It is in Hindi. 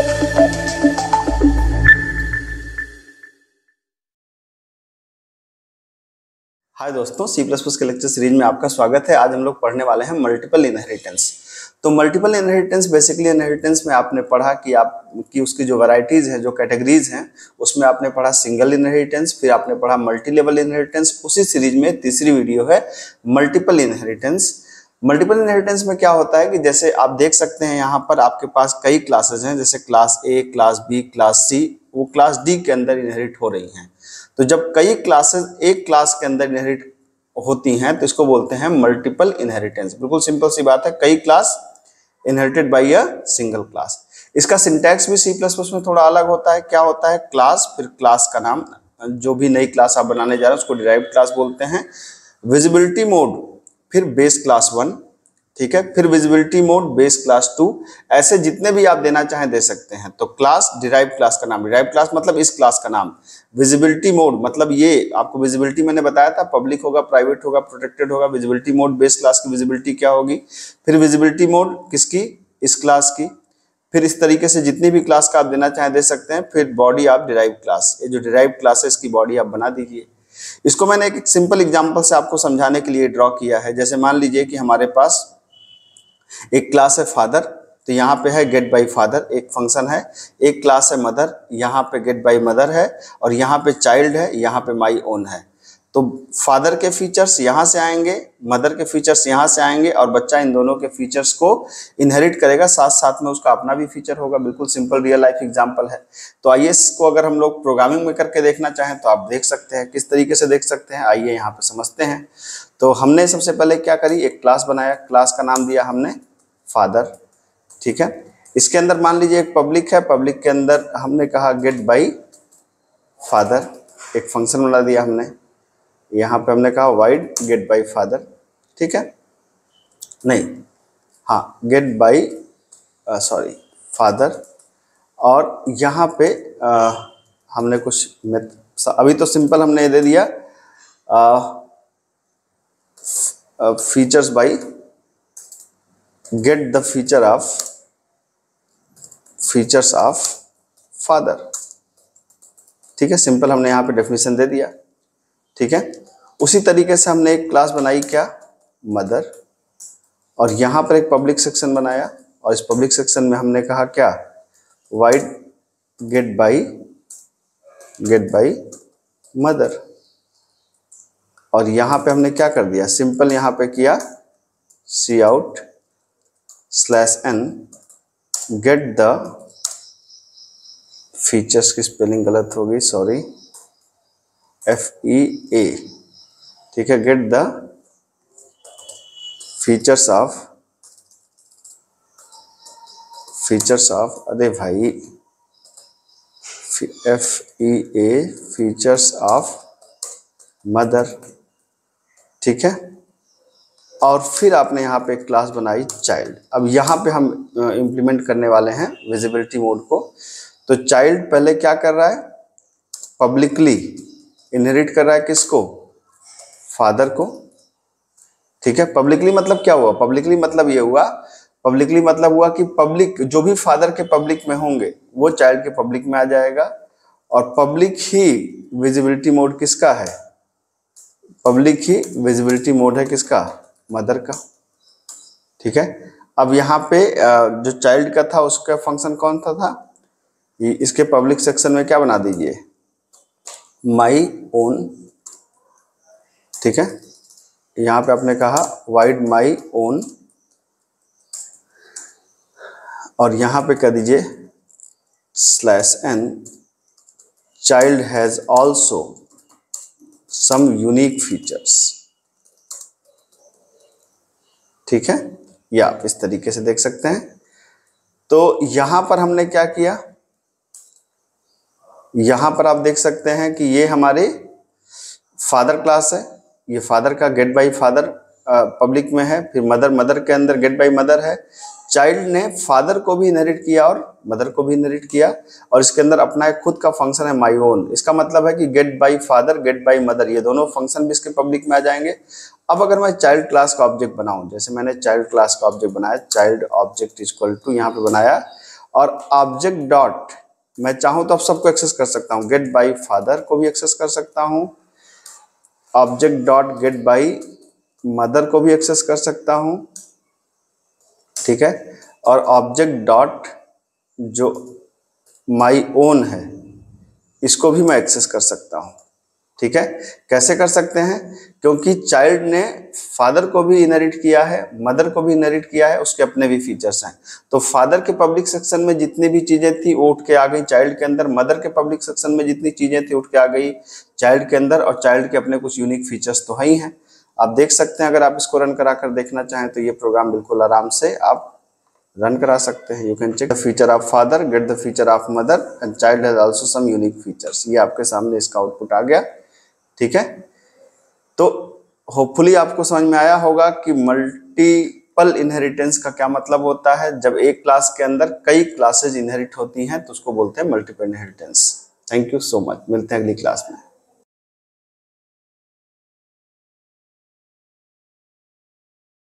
हाय दोस्तों, C++ के लेक्चर सीरीज में आपका स्वागत है। आज हम लोग पढ़ने वाले हैं मल्टीपल इनहेरिटेंस। तो मल्टीपल इनहेरिटेंस बेसिकली इनहेरिटेंस में आपने पढ़ा कि उसकी जो वैरायटीज हैं, जो कैटेगरीज हैं, उसमें आपने पढ़ा सिंगल इनहेरिटेंस, फिर आपने पढ़ा मल्टी लेवल इनहेरिटेंस। उसी सीरीज में तीसरी वीडियो है मल्टीपल इनहेरिटेंस। मल्टीपल इनहेरिटेंस में क्या होता है कि जैसे आप देख सकते हैं यहाँ पर आपके पास कई क्लासेज हैं, जैसे class A, class B, class C, वो क्लास डी के अंदर इनहेरिट हो रही हैं। तो जब कई क्लासेस एक क्लास के अंदर इनहेरिट होती हैं तो इसको बोलते हैं मल्टीपल इनहेरिटेंस। बिल्कुल सिंपल सी बात है, कई class inherited by a single class. इसका सिंटैक्स भी C++ में थोड़ा अलग होता है। क्या होता है? क्लास, फिर क्लास का नाम, जो भी नई क्लास आप बनाने जा रहे हैं उसको डिराइव्ड क्लास बोलते हैं। विजिबिलिटी मोड, फिर बेस क्लास 1, ठीक है, फिर विजिबिलिटी मोड, बेस क्लास 2, ऐसे जितने भी आप देना चाहें दे सकते हैं। तो क्लास, डिराइव्ड क्लास का नाम, डिराइव्ड क्लास मतलब इस क्लास का नाम, विजिबिलिटी मोड मतलब ये आपको विजिबिलिटी मैंने बताया था, पब्लिक होगा, प्राइवेट होगा, प्रोटेक्टेड होगा। विजिबिलिटी मोड, बेस क्लास की विजिबिलिटी क्या होगी, फिर विजिबिलिटी मोड किसकी, इस क्लास की, फिर इस तरीके से जितनी भी क्लास का आप देना चाहें दे सकते हैं। फिर बॉडी आप डिराइव्ड क्लास, ये जो डिराइव्ड क्लास है इसकी बॉडी आप बना दीजिए। इसको मैंने एक सिंपल एग्जांपल से आपको समझाने के लिए ड्रॉ किया है। जैसे मान लीजिए कि हमारे पास एक क्लास है फादर, तो यहाँ पे है गेट बाई फादर, एक फंक्शन है। एक क्लास है मदर, यहाँ पे गेट बाई मदर है, और यहाँ पे चाइल्ड है, यहाँ पे माई ओन है। तो फादर के फीचर्स यहाँ से आएंगे, मदर के फीचर्स यहाँ से आएंगे, और बच्चा इन दोनों के फीचर्स को इनहेरिट करेगा, साथ साथ में उसका अपना भी फीचर होगा। बिल्कुल सिंपल रियल लाइफ एग्जांपल है। तो आइए इसको अगर हम लोग प्रोग्रामिंग में करके देखना चाहें तो आप देख सकते हैं। किस तरीके से देख सकते हैं, आइए यहाँ पे समझते हैं। तो हमने सबसे पहले क्या करी, एक क्लास बनाया, क्लास का नाम दिया हमने फादर, ठीक है। इसके अंदर मान लीजिए एक पब्लिक है, पब्लिक के अंदर हमने कहा गेट बाई फादर, एक फंक्शन बना दिया हमने। यहाँ पे हमने कहा वाइड गेट बाई फादर, ठीक है, नहीं, हाँ, गेट बाई सॉरी फादर। और यहाँ पे हमने कुछ अभी तो सिंपल हमने दे दिया features by gate the features of father, ठीक है। सिंपल हमने यहाँ पे डेफिनेशन दे दिया, ठीक है। उसी तरीके से हमने एक क्लास बनाई, क्या, मदर, और यहाँ पर एक पब्लिक सेक्शन बनाया, और इस पब्लिक सेक्शन में हमने कहा क्या, वाइड गेट बाई मदर। और यहाँ पे हमने क्या कर दिया, सिंपल यहाँ पे किया see out /n get the features की स्पेलिंग गलत हो गई, सॉरी, FEA, ठीक है, गेट द फीचर्स ऑफ अरे भाई FEA फीचर्स ऑफ मदर, ठीक है। और फिर आपने यहाँ पे एक क्लास बनाई चाइल्ड। अब यहाँ पे हम इम्प्लीमेंट करने वाले हैं विजिबिलिटी मोड को। तो चाइल्ड पहले क्या कर रहा है, पब्लिकली इनहेरिट कर रहा है किसको, फादर को, ठीक है। पब्लिकली मतलब क्या हुआ, पब्लिकली मतलब ये हुआ, पब्लिकली मतलब हुआ कि पब्लिक जो भी फादर के पब्लिक में होंगे वो चाइल्ड के पब्लिक में आ जाएगा। और पब्लिक ही विजिबिलिटी मोड किसका है, पब्लिक ही विजिबिलिटी मोड है किसका, मदर का, ठीक है। अब यहाँ पे जो चाइल्ड का था उसका फंक्शन कौन था, इसके पब्लिक सेक्शन में क्या बना दीजिए, माई ओन, ठीक है। यहाँ पे आपने कहा वाइड माई ओन, और यहाँ पे कह दीजिए /n child has also some unique features, ठीक है। या आप इस तरीके से देख सकते हैं। तो यहां पर हमने क्या किया, यहां पर आप देख सकते हैं कि ये हमारे फादर क्लास है, ये फादर का गेट बाई फादर पब्लिक में है, फिर मदर के अंदर गेट बाई मदर है। चाइल्ड ने फादर को भी इनहेरिट किया और मदर को भी इनहेरिट किया, और इसके अंदर अपना एक खुद का फंक्शन है माई ओन। इसका मतलब है कि get by father, get by mother, ये दोनों फंक्शन भी इसके पब्लिक में आ जाएंगे। अब अगर मैं चाइल्ड क्लास का ऑब्जेक्ट बनाऊं, जैसे मैंने चाइल्ड क्लास का ऑब्जेक्ट बनाया, चाइल्ड ऑब्जेक्ट इक्वल टू यहाँ पे बनाया, और ऑब्जेक्ट डॉट मैं चाहूं तो अब सबको एक्सेस कर सकता हूं, गेट बाई फादर को भी एक्सेस कर सकता हूं, object dot gate by mother को भी एक्सेस कर सकता हूं, ठीक है, और ऑब्जेक्ट डॉट जो माई ओन है इसको भी मैं एक्सेस कर सकता हूं, ठीक है। कैसे कर सकते हैं, क्योंकि चाइल्ड ने फादर को भी इनहेरिट किया है, मदर को भी इनहेरिट किया है, उसके अपने भी फीचर्स हैं। तो फादर के पब्लिक सेक्शन में जितनी भी चीजें थी वो उठ के आ गई चाइल्ड के अंदर, मदर के पब्लिक सेक्शन में जितनी चीजें थी उठ के आ गई चाइल्ड के अंदर, और चाइल्ड के अपने कुछ यूनिक फीचर्स तो है ही हैं। आप देख सकते हैं, अगर आप इसको रन करा कर देखना चाहें तो ये प्रोग्राम बिल्कुल आराम से आप रन करा सकते हैं। You can check the feature of father, get the feature of mother and child has also some unique features. ये आपके सामने इसका आउटपुट आ गया, ठीक है। तो होपफुली आपको समझ में आया होगा कि मल्टीपल इनहेरिटेंस का क्या मतलब होता है। जब एक क्लास के अंदर कई क्लासेज इनहेरिट होती हैं तो उसको बोलते हैं multiple inheritance. Thank you so much, मिलते हैं अगली क्लास में।